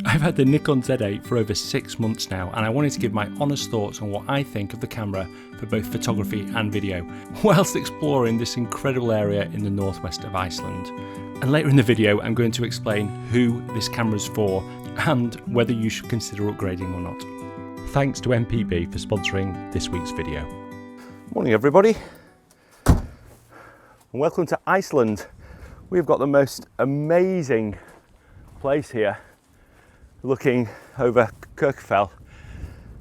I've had the Nikon Z8 for over 6 months now, and I wanted to give my honest thoughts on what I think of the camera for both photography and video, whilst exploring this incredible area in the northwest of Iceland. And later in the video I'm going to explain who this camera's for and whether you should consider upgrading or not. Thanks to MPB for sponsoring this week's video. Morning everybody, and welcome to Iceland. We've got the most amazing place here, looking over Kirkjufell.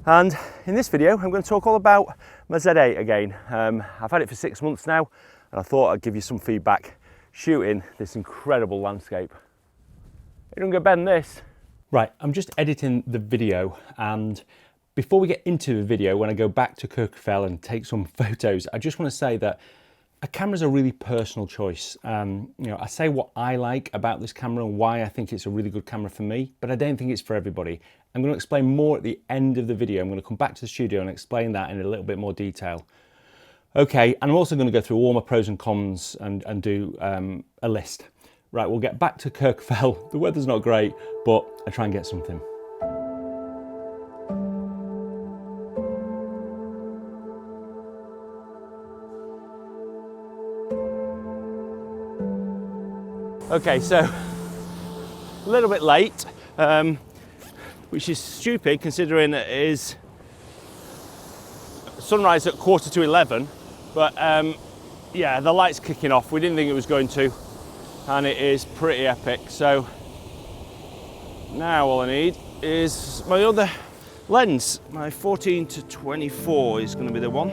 And in this video I'm going to talk all about my Z8 again. I've had it for 6 months now, and I thought I'd give you some feedback shooting this incredible landscape. You don't go bend this. Right, I'm just editing the video, and before we get into the video, when I go back to Kirkjufell and take some photos, I just want to say that a camera's a really personal choice. I say what I like about this camera and why I think it's a really good camera for me, but I don't think it's for everybody. I'm going to explain more at the end of the video. I'm going to come back to the studio and explain that in a little bit more detail. Okay, and I'm also going to go through all my pros and cons and do a list. Right, we'll get back to Kirkjufell. The weather's not great, but I try and get something. Okay, so a little bit late, which is stupid considering it is sunrise at 11:15, but yeah, the light's kicking off. We didn't think it was going to, and it is pretty epic. So now all I need is my other lens. My 14-24 is going to be the one.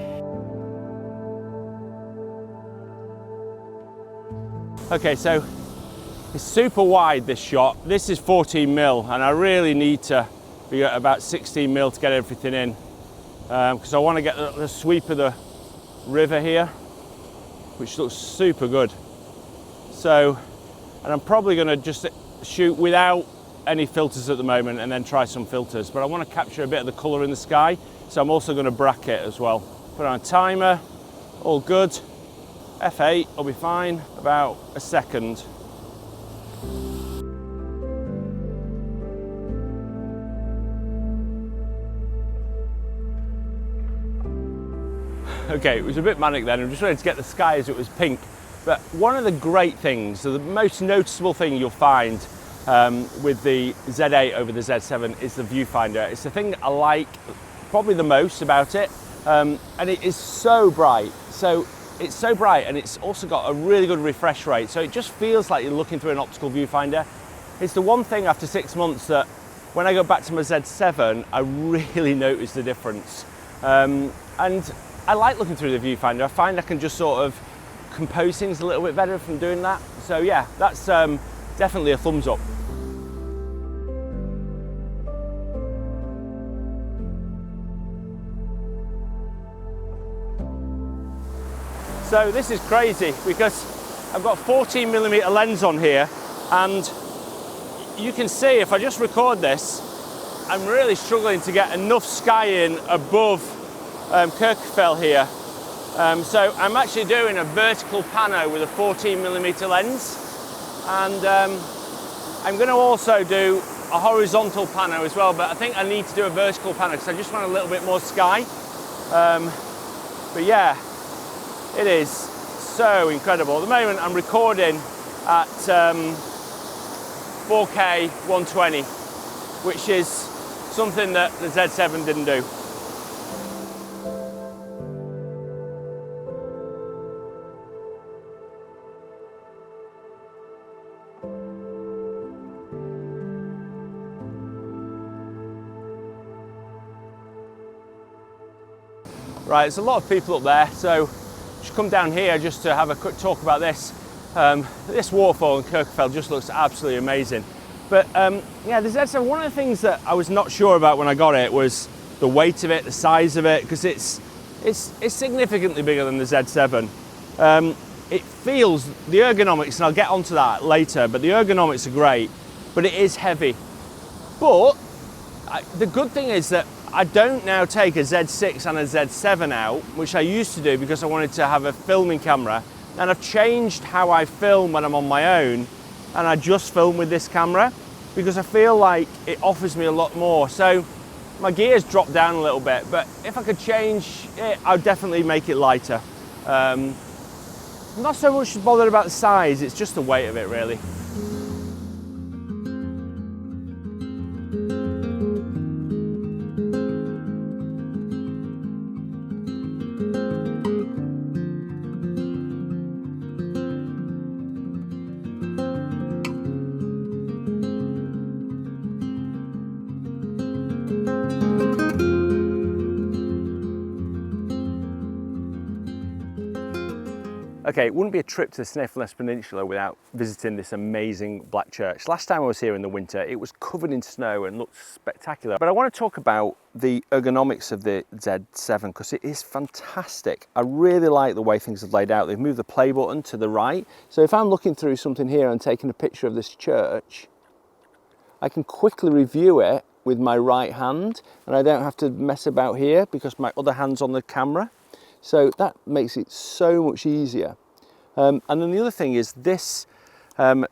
Okay, so it's super wide, this shot. This is 14mm, and I really need to be at about 16mm to get everything in, because I want to get the sweep of the river here, which looks super good. So, and I'm probably going to just shoot without any filters at the moment and then try some filters, but I want to capture a bit of the colour in the sky, so I'm also going to bracket as well. Put on a timer, all good. F8 will be fine, about a second. Okay, it was a bit manic then. I'm just ready to get the sky as it was pink. But one of the great things, so the most noticeable thing you'll find with the Z8 over the Z7 is the viewfinder. It's the thing I like probably the most about it, and it is so bright. So it's so bright, and it's also got a really good refresh rate. So it just feels like you're looking through an optical viewfinder. It's the one thing after 6 months that when I go back to my Z7, I really notice the difference. And I like looking through the viewfinder. I find I can just sort of compose things a little bit better from doing that. So yeah, that's definitely a thumbs up. So this is crazy because I've got 14mm lens on here, and you can see if I just record this, I'm really struggling to get enough sky in above Kirkjufell here. So I'm actually doing a vertical pano with a 14mm lens, and I'm going to also do a horizontal pano as well, but I think I need to do a vertical pano because I just want a little bit more sky. But yeah, it is so incredible. At the moment I'm recording at 4K 120, which is something that the Z7 didn't do. Right, there's a lot of people up there, so just come down here just to have a quick talk about this. This waterfall in Kirkjufell just looks absolutely amazing. But yeah, the Z7, one of the things that I was not sure about when I got it was the weight of it, the size of it, because it's significantly bigger than the Z7. It feels, the ergonomics, and I'll get onto that later, but the ergonomics are great, but it is heavy. But the good thing is that I don't now take a Z6 and a Z7 out, which I used to do because I wanted to have a filming camera, and I've changed how I film when I'm on my own, and I just film with this camera because I feel like it offers me a lot more. So my gear's dropped down a little bit, but if I could change it, I'd definitely make it lighter. I'm not so much bothered about the size, it's just the weight of it really. Okay, it wouldn't be a trip to the Snaefellsnes Peninsula without visiting this amazing black church. Last time I was here in the winter, it was covered in snow and looked spectacular. But I want to talk about the ergonomics of the Z7 because it is fantastic. I really like the way things have laid out. They've moved the play button to the right. So if I'm looking through something here and taking a picture of this church, I can quickly review it with my right hand and I don't have to mess about here because my other hand's on the camera. So that makes it so much easier. And then the other thing is this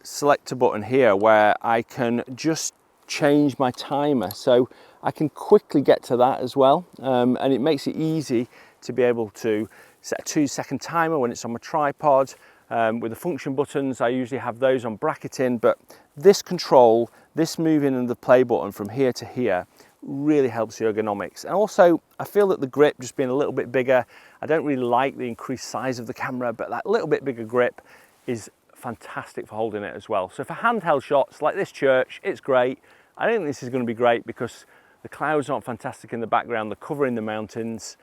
selector button here where I can just change my timer. So I can quickly get to that as well. And it makes it easy to be able to set a 2-second timer when it's on my tripod. With the function buttons, I usually have those on bracketing, but this control, this moving of the play button from here to here, really helps the ergonomics. And also I feel that the grip just being a little bit bigger, I don't really like the increased size of the camera, but that little bit bigger grip is fantastic for holding it as well. So for handheld shots like this church, it's great. I don't think this is going to be great because the clouds aren't fantastic in the background, they're covering the mountains,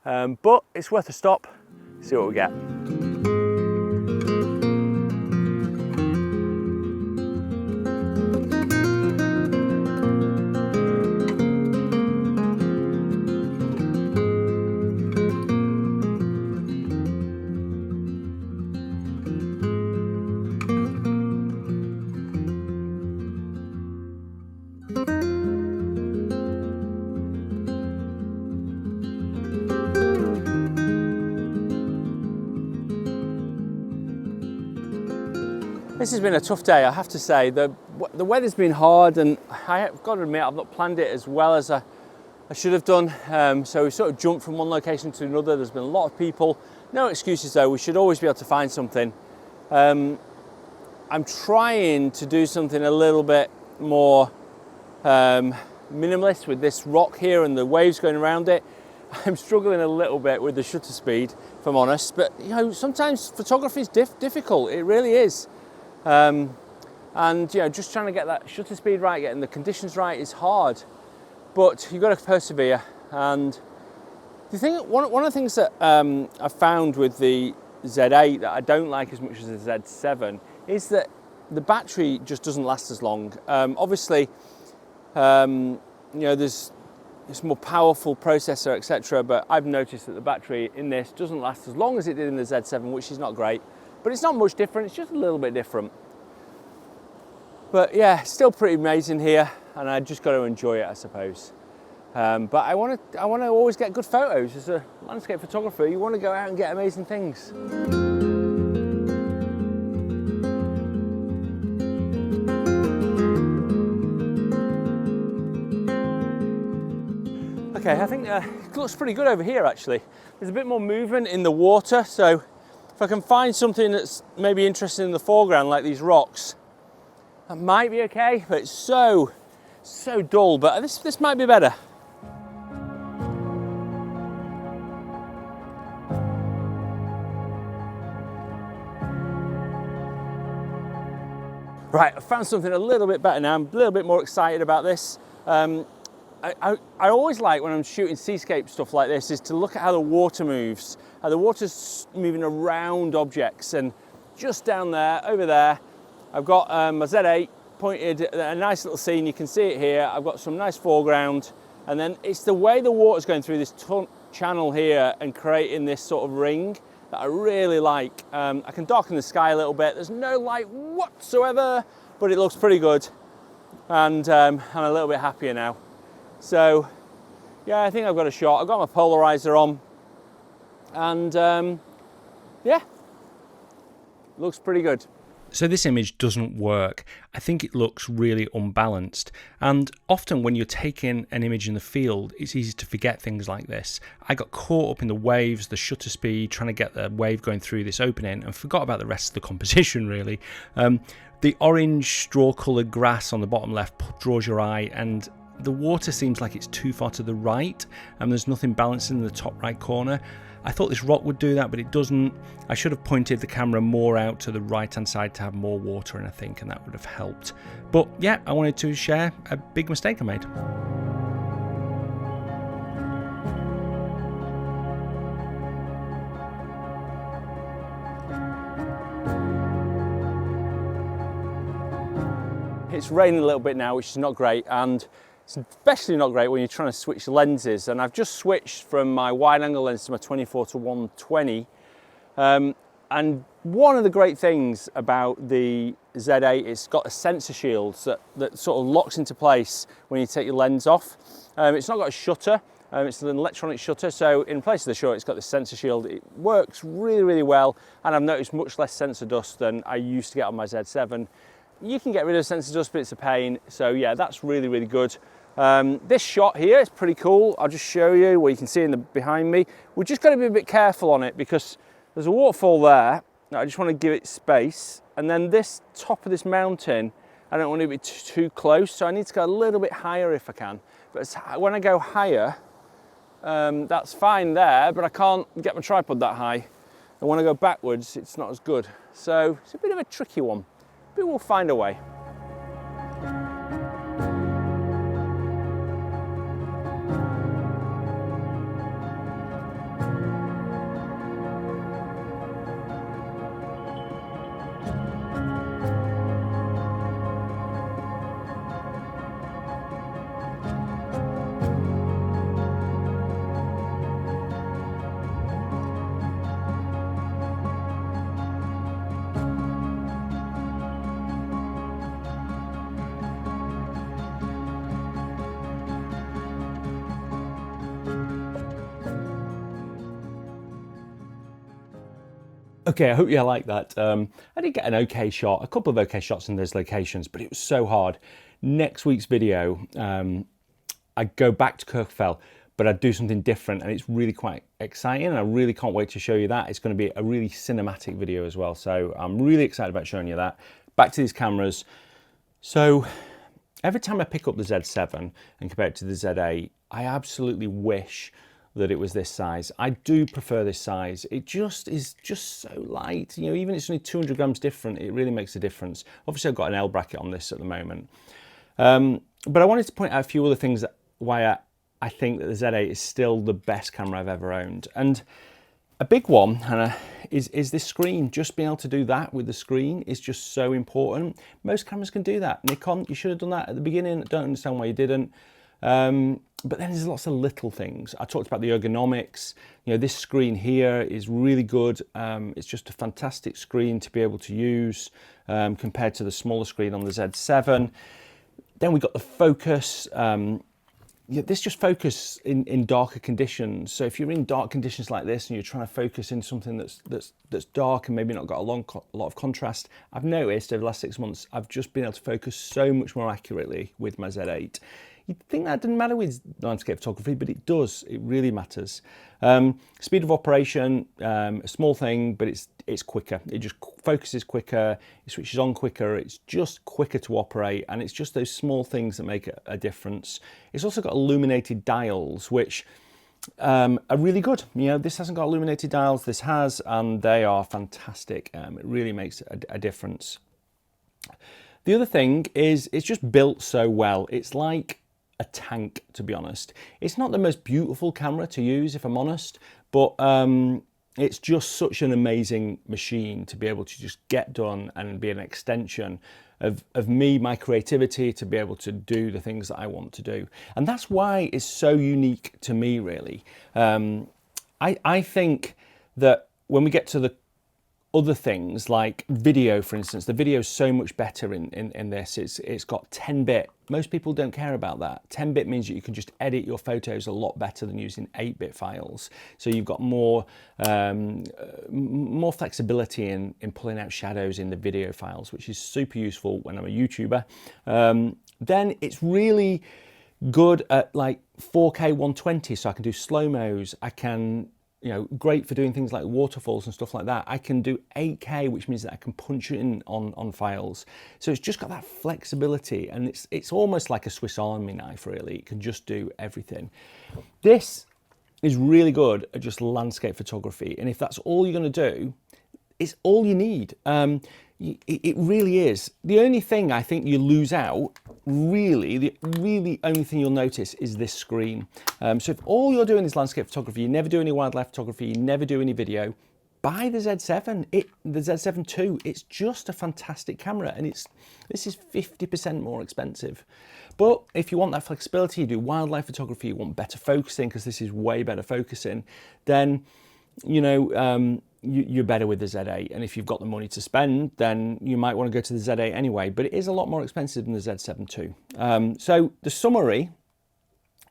but it's worth a stop, see what we get. This has been a tough day, I have to say. The weather's been hard and I've got to admit I've not planned it as well as I should have done. So we sort of jumped from one location to another. There's been a lot of people. No excuses though, we should always be able to find something. I'm trying to do something a little bit more minimalist with this rock here and the waves going around it. I'm struggling a little bit with the shutter speed, if I'm honest, but you know, sometimes photography is difficult, it really is. And you know, just trying to get that shutter speed right, getting the conditions right is hard, but you've got to persevere. And the thing, one of the things that I found with the Z8 that I don't like as much as the Z7 is that the battery just doesn't last as long. Obviously, you know, there's more powerful processor, etc. But I've noticed that the battery in this doesn't last as long as it did in the Z7, which is not great. But it's not much different, it's just a little bit different. But yeah, still pretty amazing here, and I just got to enjoy it, I suppose. But I want to always get good photos. As a landscape photographer, you want to go out and get amazing things. Okay, I think it looks pretty good over here actually. There's a bit more movement in the water, so if I can find something that's maybe interesting in the foreground, like these rocks, that might be okay, but it's so dull, but this might be better. Right, I found something a little bit better now. I'm a little bit more excited about this. I always like when I'm shooting seascape stuff like this is to look at how the water moves, how the water's moving around objects. And just down there, over there, I've got my Z8 pointed at a nice little scene. You can see it here. I've got some nice foreground, and then it's the way the water's going through this channel here and creating this sort of ring that I really like. I can darken the sky a little bit. There's no light whatsoever, but it looks pretty good. And I'm a little bit happier now. So yeah, I think I've got a shot. I've got my polarizer on, and yeah, looks pretty good. So this image doesn't work. I think it looks really unbalanced. And often when you're taking an image in the field, it's easy to forget things like this. I got caught up in the waves, the shutter speed, trying to get the wave going through this opening, and forgot about the rest of the composition really. The orange straw-coloured grass on the bottom left draws your eye, and the water seems like it's too far to the right, and there's nothing balancing in the top right corner. I thought this rock would do that, but it doesn't. I should have pointed the camera more out to the right hand side to have more water in, I think, and that would have helped. But yeah, I wanted to share a big mistake I made. It's raining a little bit now, which is not great, and it's especially not great when you're trying to switch lenses. And I've just switched from my wide angle lens to my 24 to 120. And one of the great things about the Z8, it's got a sensor shield that sort of locks into place when you take your lens off. It's not got a shutter, it's an electronic shutter, so in place of the shutter it's got the sensor shield. It works really, really well, and I've noticed much less sensor dust than I used to get on my Z7. You can get rid of sensor dust, but it's a pain, so yeah, that's really, really good. This shot here is pretty cool. I'll just show you what you can see behind me. We've just got to be a bit careful on it because there's a waterfall there. I just want to give it space. And then this top of this mountain, I don't want to be too close, so I need to go a little bit higher if I can. But when I go higher, that's fine there, but I can't get my tripod that high. And when I go backwards, it's not as good. So it's a bit of a tricky one, but we'll find a way. Okay, I hope you like that. I did get an okay shot, a couple of okay shots in those locations, but it was so hard. Next week's video, I go back to Kirkjufell, but I do something different, and it's really quite exciting. And I really can't wait to show you that. It's going to be a really cinematic video as well, so I'm really excited about showing you that. Back to these cameras. So every time I pick up the Z7 and compare it to the Z8, I absolutely wish that it was this size. I do prefer this size. It just is just so light. You know, even it's only 200 grams different, it really makes a difference. Obviously, I've got an L bracket on this at the moment. But I wanted to point out a few other things why I think that the Z8 is still the best camera I've ever owned. And a big one is this screen. Just being able to do that with the screen is just so important. Most cameras can do that. Nikon, you should have done that at the beginning. I don't understand why you didn't. But then there's lots of little things. I talked about the ergonomics. You know, this screen here is really good. It's just a fantastic screen to be able to use compared to the smaller screen on the Z7. Then we got the focus. Yeah, this just focus in darker conditions. So if you're in dark conditions like this and you're trying to focus in something that's dark and maybe not got a lot of contrast, I've noticed over the last 6 months I've just been able to focus so much more accurately with my Z8. You'd think that didn't matter with landscape photography, but it does. It really matters. Speed of operation, a small thing, but it's quicker. It just focuses quicker, it switches on quicker, it's just quicker to operate, and it's just those small things that make a difference. It's also got illuminated dials, which are really good. You know, this hasn't got illuminated dials, this has, and they are fantastic. It really makes a difference. The other thing is it's just built so well. It's like a tank, to be honest. It's not the most beautiful camera to use, if I'm honest, but it's just such an amazing machine to be able to just get done and be an extension of me, my creativity, to be able to do the things that I want to do. And that's why it's so unique to me, really. I think that when we get to the other things like video, for instance. The video is so much better in this. It's got 10-bit. Most people don't care about that. 10-bit means that you can just edit your photos a lot better than using 8-bit files. So you've got more flexibility in pulling out shadows in the video files, which is super useful when I'm a YouTuber. Then it's really good at like 4K 120, so I can do slow-mos. I can, you know, great for doing things like waterfalls and stuff like that. I can do 8K, which means that I can punch it in on files. So it's just got that flexibility, and it's almost like a Swiss Army knife, really. It can just do everything. This is really good at just landscape photography, and if that's all you're going to do, it's all you need. It really is. The only thing I think you lose out, really, the really only thing you'll notice is this screen. So if all you're doing is landscape photography, you never do any wildlife photography, you never do any video, buy the Z7, the Z7 II. It's just a fantastic camera, and this is 50% more expensive. But if you want that flexibility, you do wildlife photography, you want better focusing, because this is way better focusing, then, you know, you're better with the Z8, and if you've got the money to spend, then you might want to go to the Z8 anyway, but it is a lot more expensive than the Z7 II. So the summary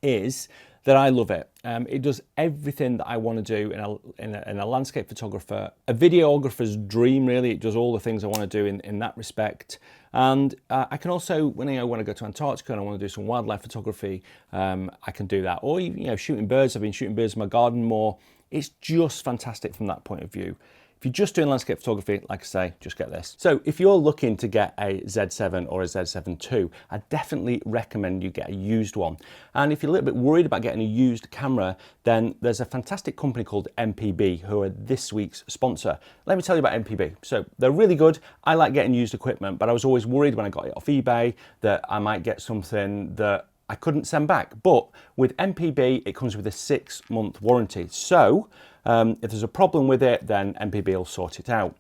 is that I love it. It does everything that I want to do in a landscape photographer, a videographer's dream, really. It does all the things I want to do in that respect. And I can also, when I want to go to Antarctica and I want to do some wildlife photography, I can do that. Or, you know, shooting birds. I've been shooting birds in my garden more. It's just fantastic from that point of view. If you're just doing landscape photography, like I say, just get this. So if you're looking to get a Z7 or a Z7 II, I definitely recommend you get a used one. And if you're a little bit worried about getting a used camera, then there's a fantastic company called MPB who are this week's sponsor. Let me tell you about MPB. So they're really good. I like getting used equipment, but I was always worried when I got it off eBay that I might get something that I couldn't send back. But with MPB, it comes with a 6-month warranty. So if there's a problem with it, then MPB will sort it out.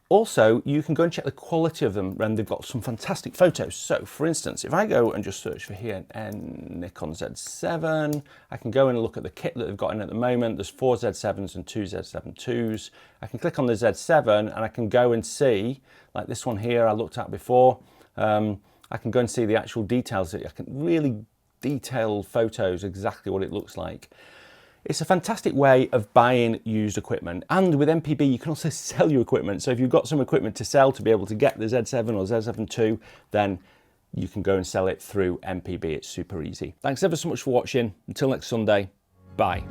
Also, you can go and check the quality of them, and they've got some fantastic photos. So for instance, if I go and just search for here, Nikon Z7, I can go and look at the kit that they've got in at the moment. There's 4 Z7s and 2 Z7 IIs. I can click on the Z7 and I can go and see, like this one here I looked at before. I can go and see the actual details. I can really detail photos, exactly what it looks like. It's a fantastic way of buying used equipment. And with MPB, you can also sell your equipment. So if you've got some equipment to sell to be able to get the Z7 or Z7 II, then you can go and sell it through MPB. It's super easy. Thanks ever so much for watching. Until next Sunday, bye.